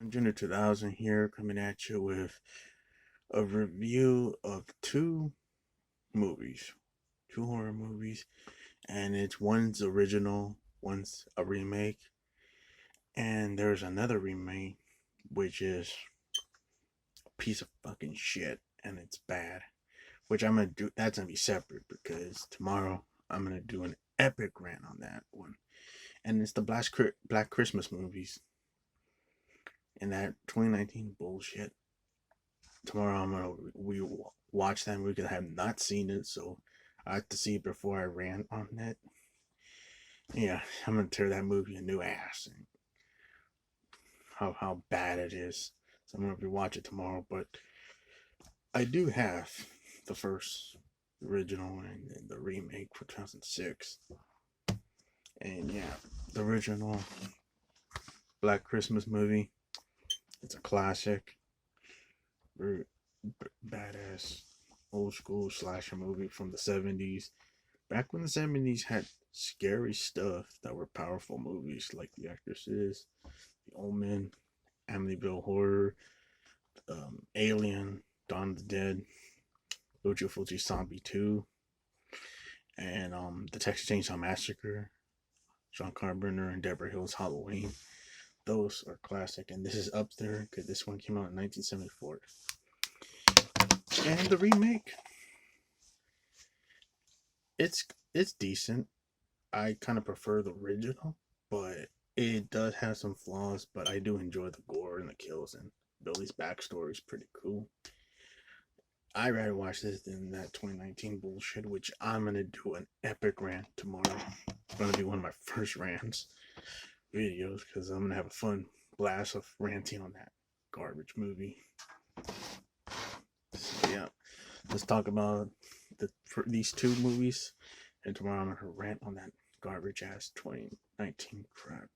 Junior 2000 here, coming at you with a review of movies, two horror movies, and it's one's original, one's a remake, and there's another remake which is a piece of fucking shit and it's bad. Which I'm gonna do. That's gonna be separate because tomorrow I'm gonna do an epic rant on that one, and it's the Black Christmas movies and that 2019 bullshit. Tomorrow I'm gonna watch that movie because I have not seen it, so I have to see it before I rant on it. Yeah, I'm gonna tear that movie a new ass and how bad it is. So I'm gonna rewatch it tomorrow. But I do have the first original and the remake for 2006, and yeah, the original Black Christmas movie. It's a classic, very badass old school slasher movie from the 70s. Back when the 70s had scary stuff that were powerful movies like The Exorcist, The Omen, Amityville Horror, Alien, Dawn of the Dead, Lucio Fulci Zombie 2, and The Texas Chainsaw Massacre, John Carpenter and Deborah Hill's Halloween. Those are classic, and this is up there because this one came out in 1974. And the remake, it's it's decent. I kind of prefer the original, but it does have some flaws. But I do enjoy the gore and the kills, and Billy's backstory is pretty cool. I rather watch this than that 2019 bullshit, which I'm gonna do an epic rant tomorrow. It's gonna be one of my first rants videos because I'm gonna have a fun blast of ranting on that garbage movie. So yeah, let's talk about these two movies, and tomorrow I'm gonna rant on that garbage ass 2019 crap.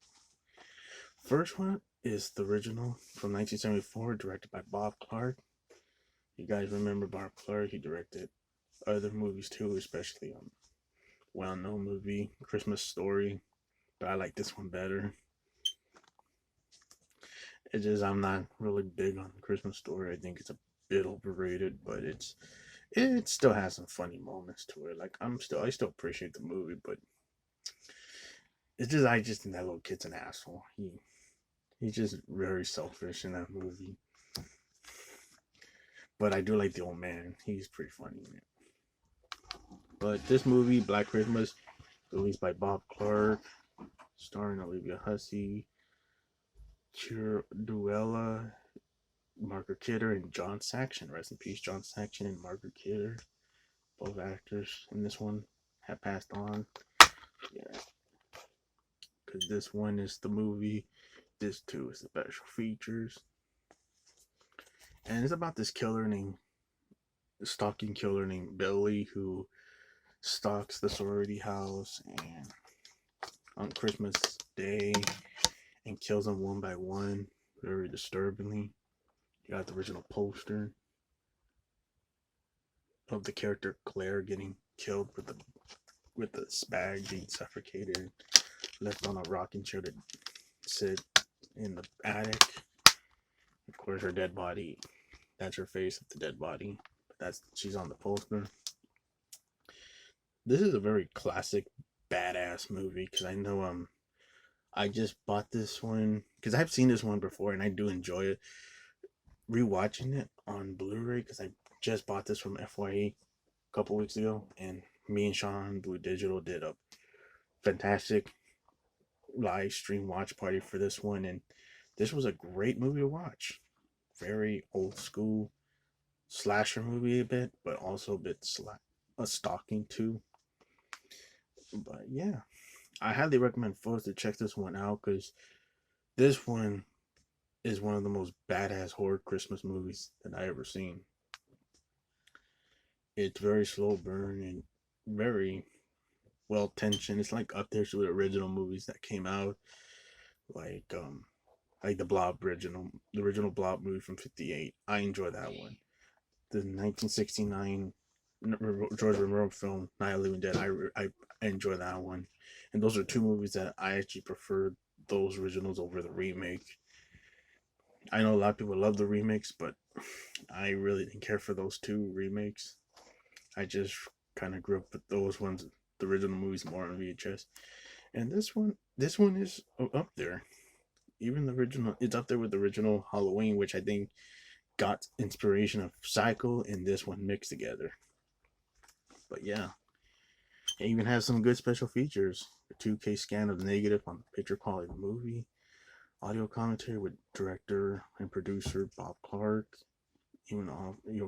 First one is the original from 1974, directed by Bob Clark. You guys remember Bob Clark? He directed other movies too, especially well-known movie Christmas Story, but I like this one better. It's just I'm not really big on Christmas Story. I think it's a bit overrated, but it still has some funny moments to it. Like I still appreciate the movie, but it's just I just think that little kid's an asshole. He's just very selfish in that movie. But I do like the old man. He's pretty funny in it. But this movie, Black Christmas, released by Bob Clark, starring Olivia Hussey, Duella, Margaret Kidder, and John Saxon. Rest in peace, John Saxon and Margaret Kidder. Both actors in this one have passed on. Yeah, because this one is the movie. This too is the special features. And it's about this stalking killer named Billy who stalks the sorority house and on Christmas Day and kills them one by one, very disturbingly. You got the original poster of the character Claire getting killed with the spag being suffocated, left on a rocking chair to sit in the attic. Of course, her dead body. That's her face of the dead body. That's she's on the poster. This is a very classic, badass movie because I know I just bought this one because I've seen this one before and I do enjoy it. Rewatching it on Blu-ray because I just bought this from FYE a couple weeks ago, and me and Sean Blue Digital did a fantastic live stream watch party for this one, and this was a great movie to watch. Very old school slasher movie a bit, but also a bit a stalking too. But yeah, I highly recommend folks to check this one out because this one is one of the most badass horror Christmas movies that I ever seen. It's very slow burn and very well tensioned. It's like up there to the original movies that came out, like like the original Blob movie from '58. I enjoy that one. The 1969 George Romero film Night of the Living Dead. I enjoy that one, and those are two movies that I actually prefer those originals over the remake. I know a lot of people love the remakes, but I really didn't care for those two remakes. I just kind of grew up with those ones, the original movies, more on VHS. And this one is up there. Even the original, it's up there with the original Halloween, which I think got inspiration of Psycho and this one mixed together. But yeah, it even has some good special features. A 2K scan of the negative on the picture quality of the movie, audio commentary with director and producer Bob Clark, even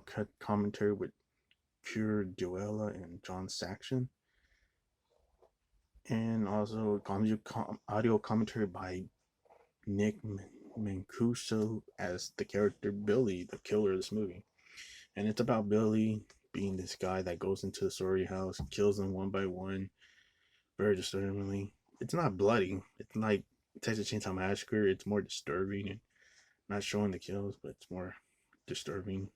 cut commentary with Pure Duella and John Saxon, and also audio commentary by Nick Mancuso as the character Billy, the killer of this movie. And it's about Billy being this guy that goes into the sorority house, kills them one by one, very disturbingly. It's not bloody. It's like Texas Chainsaw Massacre. It's more disturbing and not showing the kills, but it's more disturbing.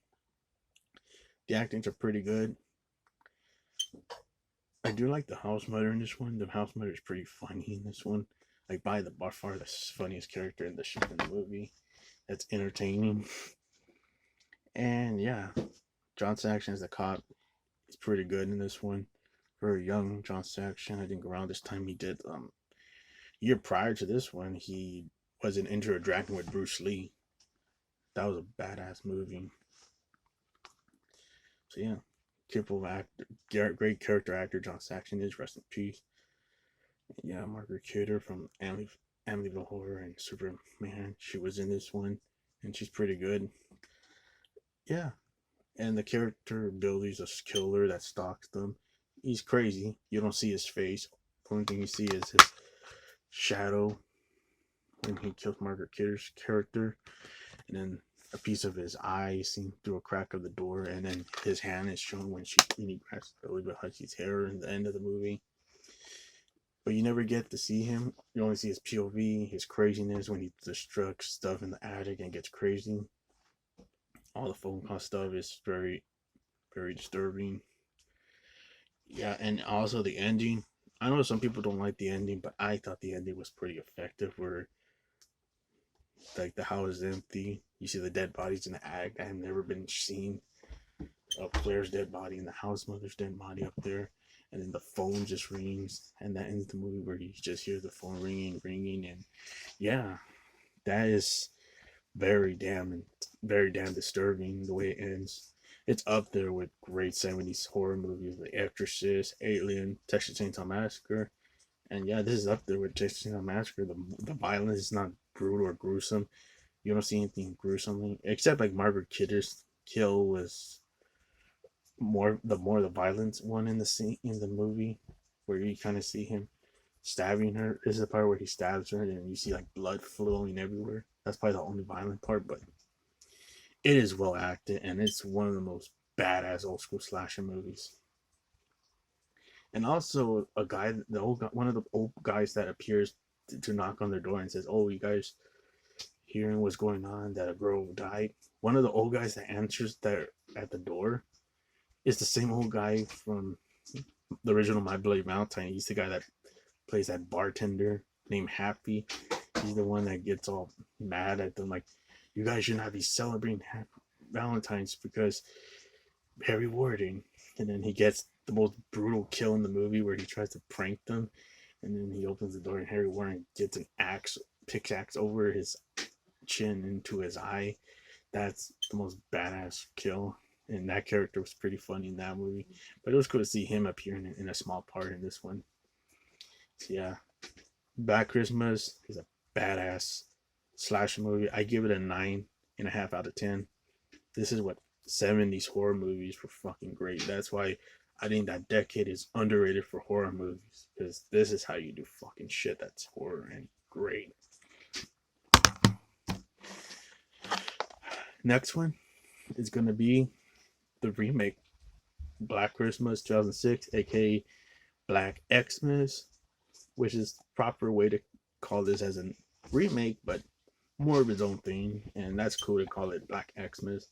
The actings are pretty good. I do like the house mother in this one. The house mother is pretty funny in this one. Like by far the funniest character in the movie. That's entertaining. And yeah, John Saxon as the cop is pretty good in this one. Very young John Saxon. I think around this time he did year prior to this one he was in Enter a Dragon with Bruce Lee. That was a badass movie. So yeah, capable actor, great character actor John Saxon is. Rest in peace. Yeah, Margaret Kidder from Amityville Horror and Superman. She was in this one, and she's pretty good. Yeah, and the character Billy's a killer that stalks them. He's crazy. You don't see his face. The only thing you see is his shadow when he kills Margaret Kidder's character, and then a piece of his eye seen through a crack of the door, and then his hand is shown when he grabs Billy behind his hair in the end of the movie. But you never get to see him. You only see his POV, his craziness when he destructs stuff in the attic and gets crazy. All the phone call stuff is very, very disturbing. Yeah, and also the ending. I know some people don't like the ending, but I thought the ending was pretty effective. Where like the house is empty, you see the dead bodies in the attic that have never been seen. Claire's dead body and the house mother's dead body up there, and then the phone just rings, and that ends the movie where you just hear the phone ringing, and yeah, that is very damn disturbing the way it ends. It's up there with great 70s horror movies like Exorcist, Alien, Texas Chainsaw Massacre, and yeah, this is up there with Texas Chainsaw Massacre. The violence is not brutal or gruesome. You don't see anything gruesome except like Margaret Kidder's kill was more the violence one in the scene in the movie, where you kind of see him stabbing her. This is the part where he stabs her and you see like blood flowing everywhere. That's probably the only violent part, but it is well acted and it's one of the most badass old school slasher movies. And also a guy, one of the old guys that appears to knock on their door and says, "Oh, you guys hearing what's going on? That a girl died." One of the old guys that answers there at the door is the same old guy from the original My Bloody Valentine. He's the guy that plays that bartender named Happy. He's the one that gets all mad at them, like, "You guys should not be celebrating Valentine's because Harry Warden." And then he gets the most brutal kill in the movie where he tries to prank them, and then he opens the door and Harry Warden gets an pickaxe over his chin into his eye. That's the most badass kill. And that character was pretty funny in that movie. But it was cool to see him appear in a small part in this one. So yeah, Black Christmas is a badass slasher movie. I give it a 9.5 out of 10. This is what 70s horror movies were fucking great. That's why I think that decade is underrated for horror movies, because this is how you do fucking shit that's horror and great. Next one is gonna be the remake, Black Christmas 2006, aka Black Xmas, which is the proper way to call this as a remake, but more of its own thing, and that's cool to call it Black Xmas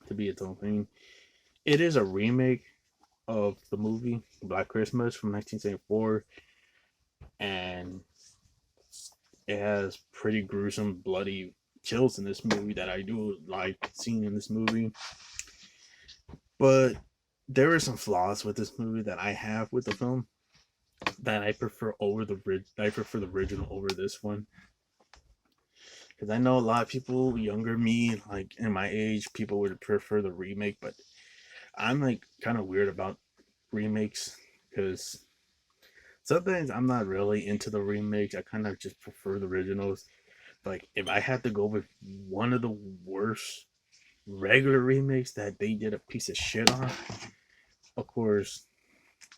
to be its own thing. It is a remake of the movie Black Christmas from 1974, and it has pretty gruesome, bloody kills in this movie that I do like seeing in this movie. But there are some flaws with this movie that I have with the film that I prefer the original over this one. Because I know a lot of people younger me, like in my age, people would prefer the remake, but I'm like kind of weird about remakes because sometimes I'm not really into the remakes. I kind of just prefer the originals. Like if I had to go with one of the worst regular remakes that they did a piece of shit on, of course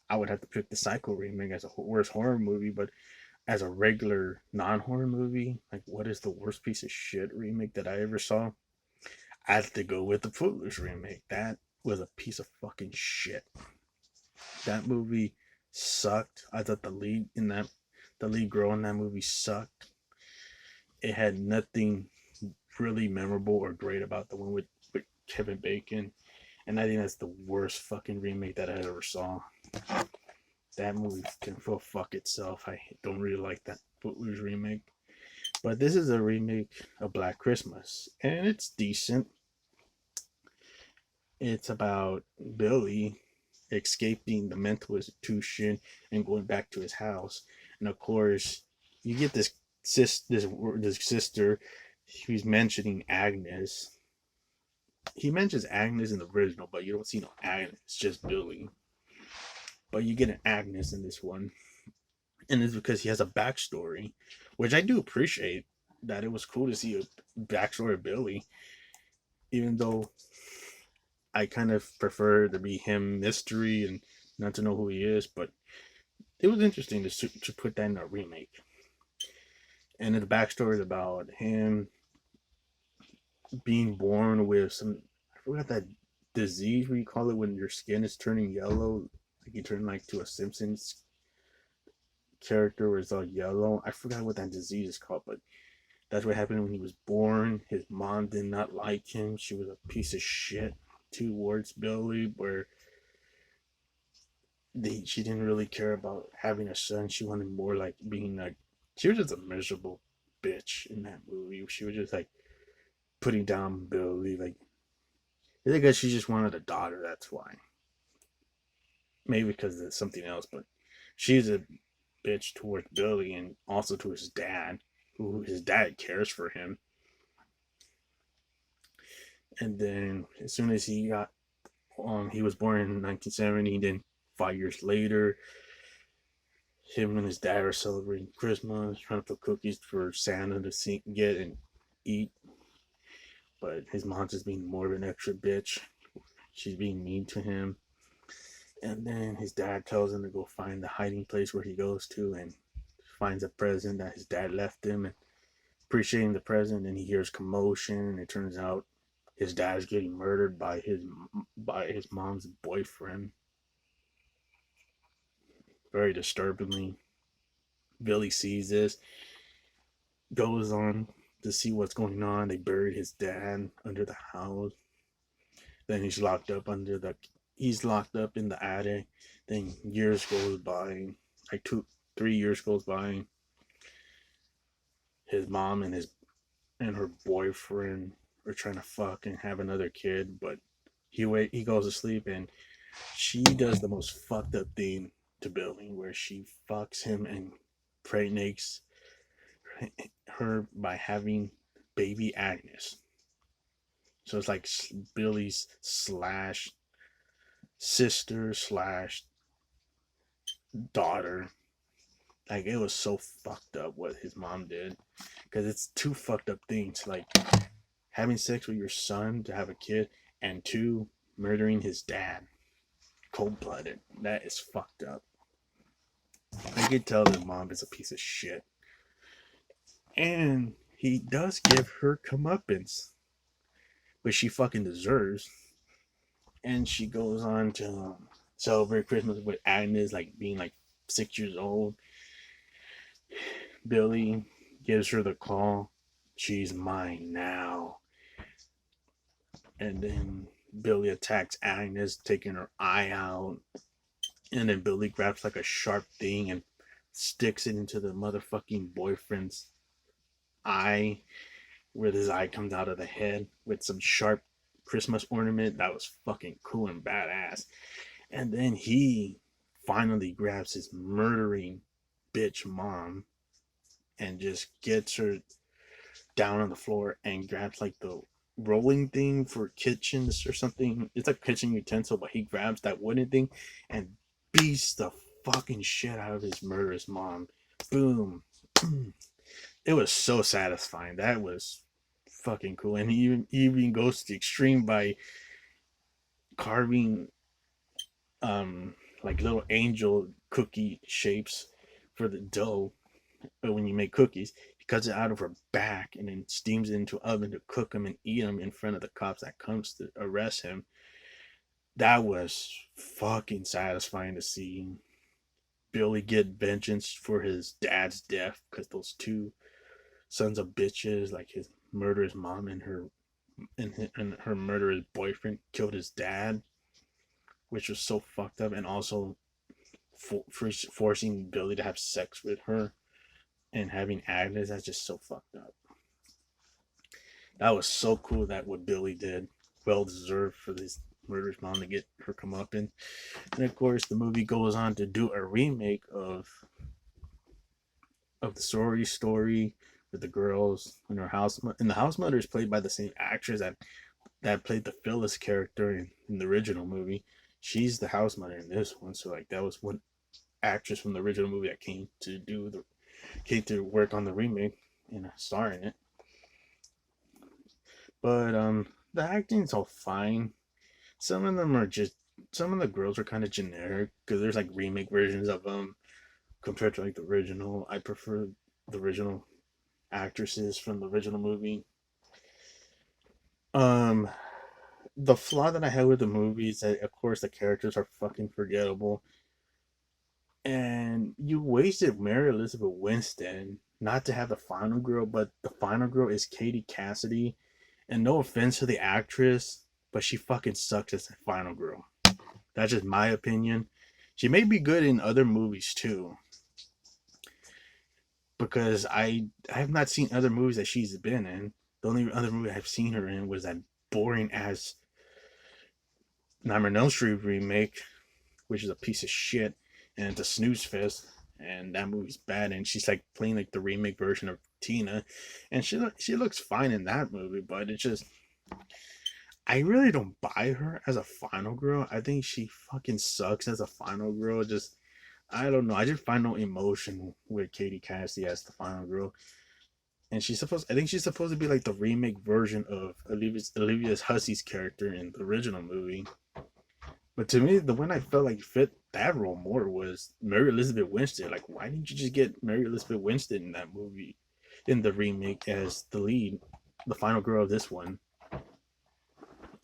I would have to pick the Psycho remake as a worst horror movie. But as a regular non-horror movie, like what is the worst piece of shit remake that I ever saw? I have to go with the Footloose remake. That was a piece of fucking shit. That movie sucked. I thought the lead girl in that movie sucked. It had nothing really memorable or great about the one with Kevin Bacon. And I think that's the worst fucking remake that I ever saw. That movie can go fuck itself. I don't really like that Footloose remake. But this is a remake of Black Christmas. And it's decent. It's about Billy escaping the mental institution and going back to his house. And of course, you get this sister who's mentioning Agnes. He mentions Agnes in the original, but you don't see no Agnes. It's just Billy. But you get an Agnes in this one, and it's because he has a backstory, which I do appreciate. That it was cool to see a backstory of Billy, even though I kind of prefer to be him mystery and not to know who he is. But it was interesting to put that in a remake. And the backstory is about him being born with some, I forgot that disease we call it when your skin is turning yellow, like you turn like to a Simpsons character where it's all yellow. I forgot what that disease is called, but that's what happened when he was born. His mom did not like him. She was a piece of shit towards Billy, where she didn't really care about having a son. She wanted more like being like, she was just a miserable bitch in that movie. She was just like putting down Billy. Like, I guess she just wanted a daughter. That's why. Maybe because of something else, but she's a bitch towards Billy and also to his dad, who his dad cares for him. And then as soon as he was born in 1970. Then 5 years later, him and his dad are celebrating Christmas, trying to put cookies for Santa to get and eat. But his mom's just being more of an extra bitch. She's being mean to him. And then his dad tells him to go find the hiding place where he goes to and finds a present that his dad left him and appreciating the present. And he hears commotion and it turns out his dad is getting murdered by his mom's boyfriend. Very disturbingly. Billy sees this, goes on to see what's going on. They buried his dad under the house. Then he's locked up in the attic. Then years goes by, like 3 years goes by. His mom and her boyfriend are trying to fuck and have another kid, but he goes to sleep and she does the most fucked up thing to Billy, where she fucks him and impregnates her by having baby Agnes. So it's like Billy's slash sister slash daughter. Like it was so fucked up what his mom did, because it's two fucked up things, like having sex with your son to have a kid, and two, murdering his dad, cold blooded. That is fucked up. I could tell his mom is a piece of shit, and he does give her comeuppance, which she fucking deserves. And she goes on to celebrate Christmas with Agnes, like being like 6 years old. Billy gives her the call. She's mine now. And then Billy attacks Agnes, taking her eye out. And then Billy grabs like a sharp thing and sticks it into the motherfucking boyfriend's eye. where his eye comes out of the head with some sharp Christmas ornament. That was fucking cool and badass. And then he finally grabs his murdering bitch mom and just gets her down on the floor and grabs like the rolling thing for kitchens or something. It's a kitchen utensil, but he grabs that wooden thing and beats the fucking shit out of his murderous mom. Boom. It was so satisfying. That was fucking cool. And he even goes to the extreme by carving like little angel cookie shapes for the dough. But when you make cookies, he cuts it out of her back and then steams it into an oven to cook them and eat them in front of the cops that comes to arrest him. That was fucking satisfying to see Billy get vengeance for his dad's death because those two sons of bitches, like his murderous mom and her murderous boyfriend, killed his dad, which was so fucked up, and also forcing Billy to have sex with her and having Agnes. That's just so fucked up. That was so cool that what Billy did. Well deserved for this murderous mom to get her comeuppance. And of course, the movie goes on to do a remake of the sorority story with the girls and her house. And the house mother is played by the same actress that played the Phyllis character in the original movie. She's the house mother in this one. So like that was one actress from the original movie that came to work on the remake and star in it. But the acting's all fine. Some of them are just some of the girls are kind of generic because there's like remake versions of them compared to like the original. I prefer the original actresses from the original movie. Um, the flaw that I had with the movie is that of course the characters are fucking forgettable, and you wasted Mary Elizabeth Winston not to have the final girl, but the final girl is Katie Cassidy, and no offense to the actress, but she fucking sucks as the final girl. That's just my opinion. She may be good in other movies too, because I have not seen other movies that she's been in. The only other movie I've seen her in was that boring ass Nightmare on Elm Street remake, which is a piece of shit and it's a snooze fest. And that movie's bad. And she's like playing like the remake version of Tina, and she looks fine in that movie, but it's just I really don't buy her as a final girl. I think she fucking sucks as a final girl. Just I don't know. I just find no emotion with Katie Cassidy as the final girl. And I think she's supposed to be like the remake version of Olivia Hussey's character in the original movie. But to me, the one I felt like fit that role more was Mary Elizabeth Winstead. Like, why didn't you just get Mary Elizabeth Winstead in that movie, in the remake as the lead, the final girl of this one,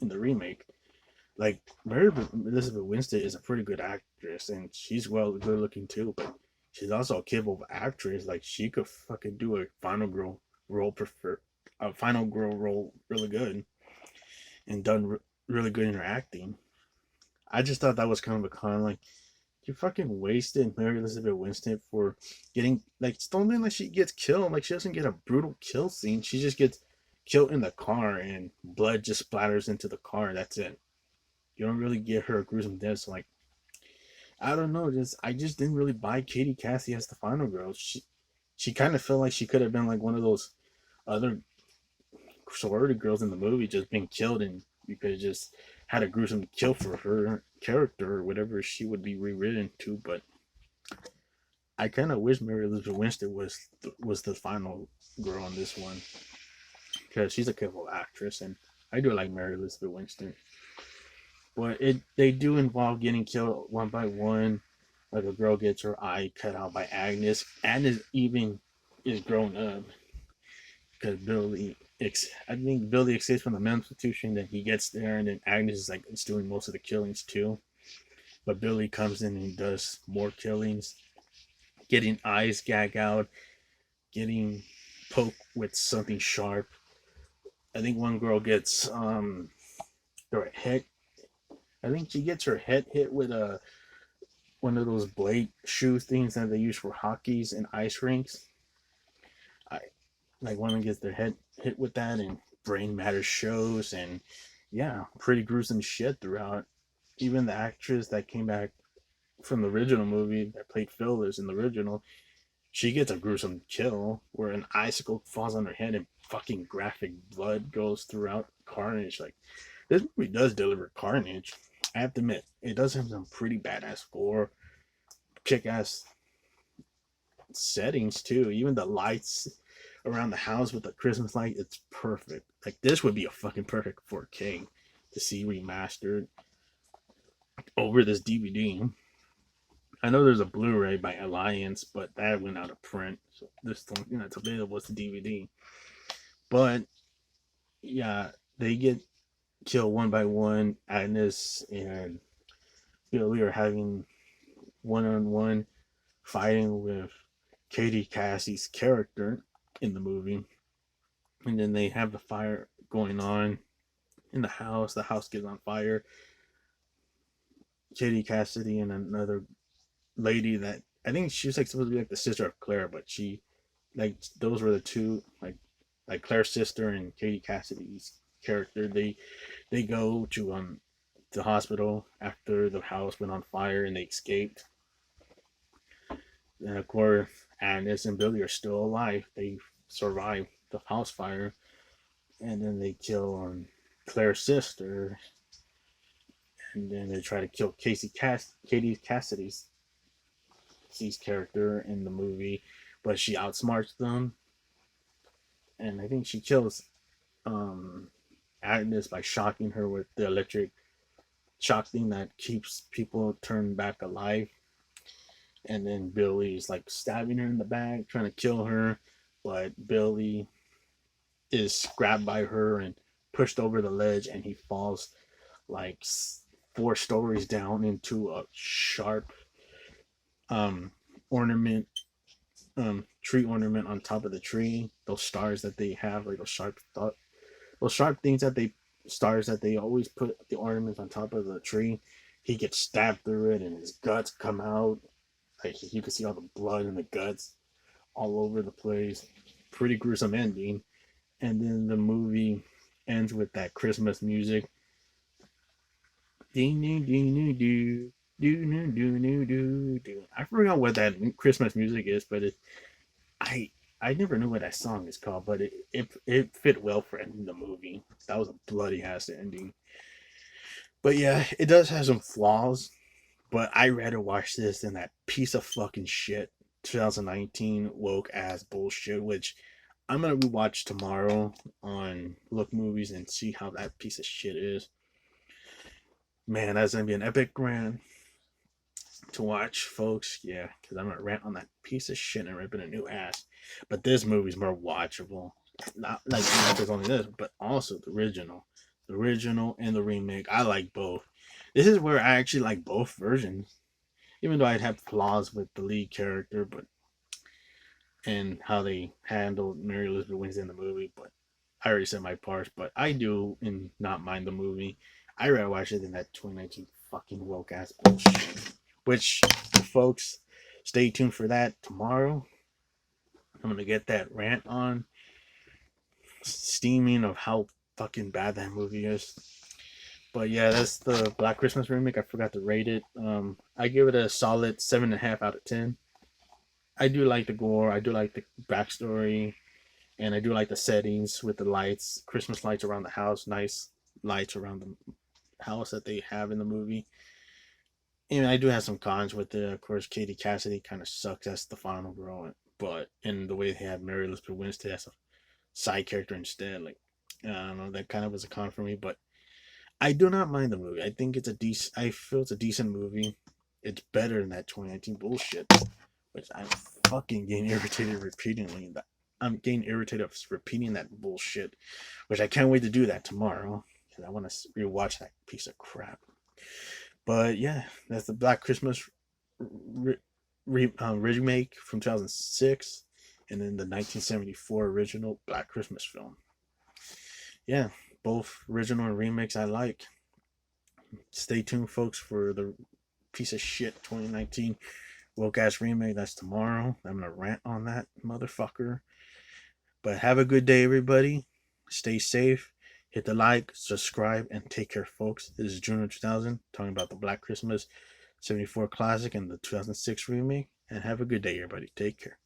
in the remake? Like, Mary Elizabeth Winstead is a pretty good actress, and she's good looking too. But she's also a capable actress. Like, she could fucking do a final girl a final girl role really good, and really good in her acting. I just thought that was kind of a con. Like, you fucking wasted Mary Elizabeth Winstead for getting like it's not like she gets killed. Like she doesn't get a brutal kill scene. She just gets killed in the car and blood just splatters into the car. That's it. You don't really get her a gruesome death. So like I don't know. Just I just didn't really buy Katie Cassie as the final girl. She kind of felt like she could have been like one of those other sorority girls in the movie, just being killed, and you could have just had a gruesome kill for her character or whatever she would be rewritten to. But I kind of wish Mary Elizabeth Winstead was the final girl on this one because she's a capable actress, and I do like Mary Elizabeth Winstead. But they do involve getting killed one by one. Like a girl gets her eye cut out by Agnes. Agnes even is grown up because I think Billy escapes from the mental institution. Then he gets there, and then Agnes is like it's doing most of the killings too. But Billy comes in and does more killings, getting eyes gag out, getting poked with something sharp. I think one girl gets her head. I think she gets her head hit with a one of those blade shoe things that they use for hockeys and ice rinks. I like one gets their head hit with that, and brain matter shows, and yeah, pretty gruesome shit throughout. Even the actress that came back from the original movie that played Phyllis in the original, she gets a gruesome kill where an icicle falls on her head and fucking graphic blood goes throughout carnage. Like, this movie does deliver carnage. I have to admit, it does have some pretty badass gore, kick ass settings too. Even the lights around the house with the Christmas light, it's perfect. Like, this would be a fucking perfect 4K to see remastered over this DVD. I know there's a Blu-ray by Alliance, but that went out of print. So this one, it's available as a DVD. But yeah, they get killed one by one. Agnes and Billy are having one-on-one fighting with Katie Cassie's character in the movie, and then they have the fire going on in the house. The house gets on fire. Katie Cassidy and another lady that I think she was like supposed to be like the sister of Claire, but she like those were the two like Claire's sister and Katie Cassidy's character. They go to the hospital after the house went on fire and they escaped. And of course, Agnes and Billy are still alive. They survive the house fire, and then they kill Claire's sister, and then they try to kill Katie Cassidy's character in the movie, but she outsmarts them, and I think she kills um, Agnes by shocking her with the electric shock thing that keeps people turned back alive. And then Billy's like stabbing her in the back, trying to kill her, but Billy is grabbed by her and pushed over the ledge, and he falls like 4 stories down into a sharp um, ornament, tree ornament on top of the tree. Those stars that they have, like those sharp things that they stars that they always put the ornaments on top of the tree. He gets stabbed through it, and his guts come out. Like, you can see all the blood and the guts all over the place. Pretty gruesome ending. And then the movie ends with that Christmas music. Ding ding ding ding doo. Do do do do do do. I forgot what that Christmas music is, but I I never knew what that song is called, but it fit well for ending the movie. That was a bloody ass ending. But yeah, it does have some flaws, but I rather watch this than that piece of fucking shit 2019 woke ass bullshit, which I'm gonna rewatch tomorrow on Look Movies and see how that piece of shit is. Man, that's gonna be an epic rant to watch, folks. Yeah, because I'm gonna rant on that piece of shit and rip it a new ass. But this movie's more watchable. Not just only this, but also the original and the remake. I like both. This is where I actually like both versions, even though I'd have flaws with the lead character, but and how they handled Mary Elizabeth Winstead in the movie. But I already said my parts. But I do and not mind the movie. I rather watch it than that 2019 fucking woke ass bullshit. Which, folks, stay tuned for that tomorrow. I'm gonna get that rant on steaming of how fucking bad that movie is. But yeah, that's the Black Christmas remake. I forgot to rate it. I give it a solid 7.5 out of 10. I do like the gore. I do like the backstory, and I do like the settings with the lights, Christmas lights around the house, nice lights around the house that they have in the movie. And I do have some cons with it. Of course, Katie Cassidy kind of sucks as the final girl, but in the way they had Mary Elizabeth Winstead as a side character instead, like, I don't know, that kind of was a con for me. But I do not mind the movie. I think it's a decent. I feel it's a decent movie. It's better than that 2019 bullshit, which I'm fucking getting irritated repeatedly. I'm getting irritated of repeating that bullshit, which I can't wait to do that tomorrow because I want to rewatch that piece of crap. But yeah, that's the Black Christmas remake from 2006, and then the 1974 original Black Christmas film. Yeah, both original and remakes I like. Stay tuned, folks, for the piece of shit 2019 woke ass remake. That's tomorrow. I'm gonna rant on that motherfucker. But have a good day, everybody. Stay safe. Hit the like, subscribe, and take care, folks. This is June of 2000, talking about the Black Christmas 74 Classic and the 2006 remake. And have a good day, everybody. Take care.